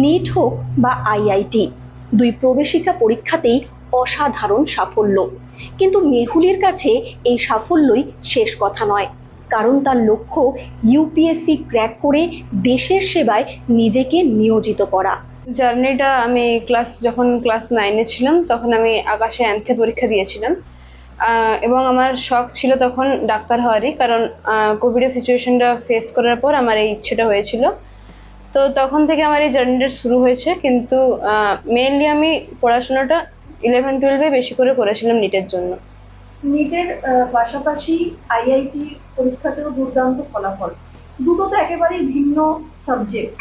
NEET হোক বা IIT, দুই প্রবেশিকা পরীক্ষাতেই অসাধারণ সাফল্য। কিন্তু মেহুলের কাছে এই সাফল্যই শেষ কথা নয়, কারণ তার লক্ষ্য ইউপিএসসি ক্র্যাক করে দেশের সেবায় নিজেকে নিয়োজিত করা। জার্নিটা আমি যখন ক্লাস 9-এ ছিলাম তখন আমি আকাশে অ্যান্থে পরীক্ষা দিয়েছিলাম, এবং আমার শখ ছিল তখন ডাক্তার হওয়ারই, কারণ কোভিডের সিচুয়েশনটা ফেস করার পর আমার এই ইচ্ছেটা হয়েছিল। তো তখন থেকে আমার এই জার্নিটা শুরু হয়েছে, কিন্তু মেইনলি আমি পড়াশোনাটা 11-12-এ বেশি করে করেছিলাম নিটের জন্য। নিটের পাশাপাশি আইআইটি পরীক্ষাতেও দুর্দান্ত ফলাফল, দুটো তো একেবারেই ভিন্ন সাবজেক্ট।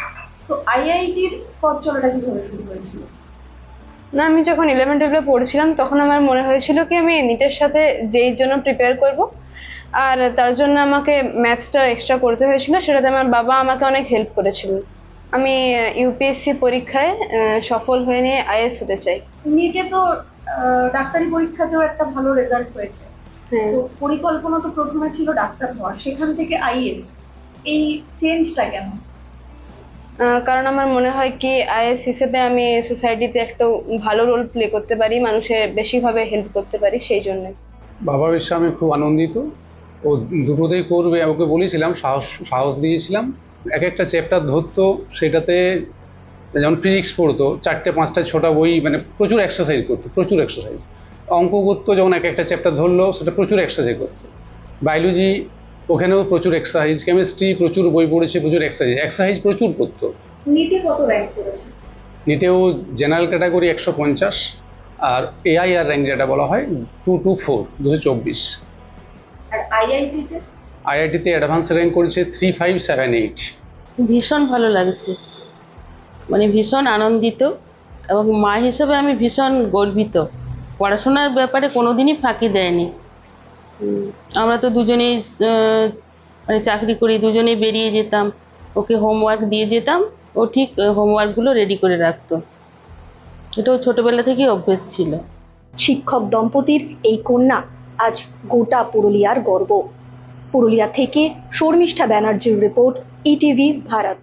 তো আইআইটির পথ চলাটা কিভাবে শুরু হয়েছিল? না, আমি যখন 11-12-এ পড়ছিলাম তখন আমার মনে হয়েছিল কি আমি নিটের সাথে যেই জন্য প্রিপেয়ার করব, আর তার জন্য আমাকে ম্যাথসটা এক্সট্রা করতে হয়েছিল, সেটাতে আমার বাবা আমাকে অনেক হেল্প করেছিল। আমি ইউপিএসসি পরীক্ষায় সফল হয়ে নিয়ে আইএস হতে চাই। নিটে তো ডাক্তারি পরীক্ষাতেও একটা ভালো রেজাল্ট হয়েছে। হ্যাঁ, তো পরিকল্পনা তো প্রথমে ছিল ডাক্তার হওয়ার, সেখান থেকে আইএস, এই চেঞ্জটা কেন? কারণ আমার মনে হয় কি আইএস হিসেবে আমি সোসাইটিতে একটা ভালো রোল প্লে করতে পারি, মানুষের বেশিভাবে হেল্প করতে পারি, সেই জন্য। বাবা বিষয়ে আমি খুব আনন্দিত। ও দুটোতেই করবে, ওকে বলেছিলাম, সাহস দিয়েছিলাম। এক একটা চ্যাপ্টার ধরতো, সেটাতে যেমন ফিজিক্স পড়তো 4টে 5টা 6টা বই, মানে প্রচুর এক্সারসাইজ করতো, প্রচুর এক্সারসাইজ। অঙ্ক করতো, যখন এক একটা চ্যাপ্টার ধরলো সেটা প্রচুর এক্সারসাইজ করতো। বায়োলজি, ওখানেও প্রচুর এক্সারসাইজ। কেমিস্ট্রি প্রচুর বই পড়েছে, প্রচুর এক্সারসাইজ প্রচুর করতো। নিটে কত র্যাঙ্ক করেছে? নিটেও জেনারেল ক্যাটাগরি 150, আর এআইআর র্যাঙ্ক যেটা বলা হয় 224, 224। আর আইআইটিতে? আইআইটিতে অ্যাডভান্স র্যাঙ্ক করেছে 3578। ভীষণ ভালো লাগছে, মানে ভীষণ আনন্দিত, এবং মা হিসেবে আমি ভীষণ গর্বিত। পড়াশোনার ব্যাপারে কোনোদিনই ফাঁকি দেয়নি। আমরা তো দুজনেই মানে চাকরি করি, দুজনেই বেরিয়ে যেতাম, ওকে হোমওয়ার্ক দিয়ে যেতাম, ও ঠিক হোমওয়ার্কগুলো রেডি করে রাখতো। এটাও ছোটবেলা থেকেই অভ্যেস ছিল। শিক্ষক দম্পতির এই কন্যা আজ গোটা পুরুলিয়ার গর্ব। পুরুলিয়া থেকে শর্মিষ্ঠা ব্যানার্জির রিপোর্ট, ইটিভি ভারত।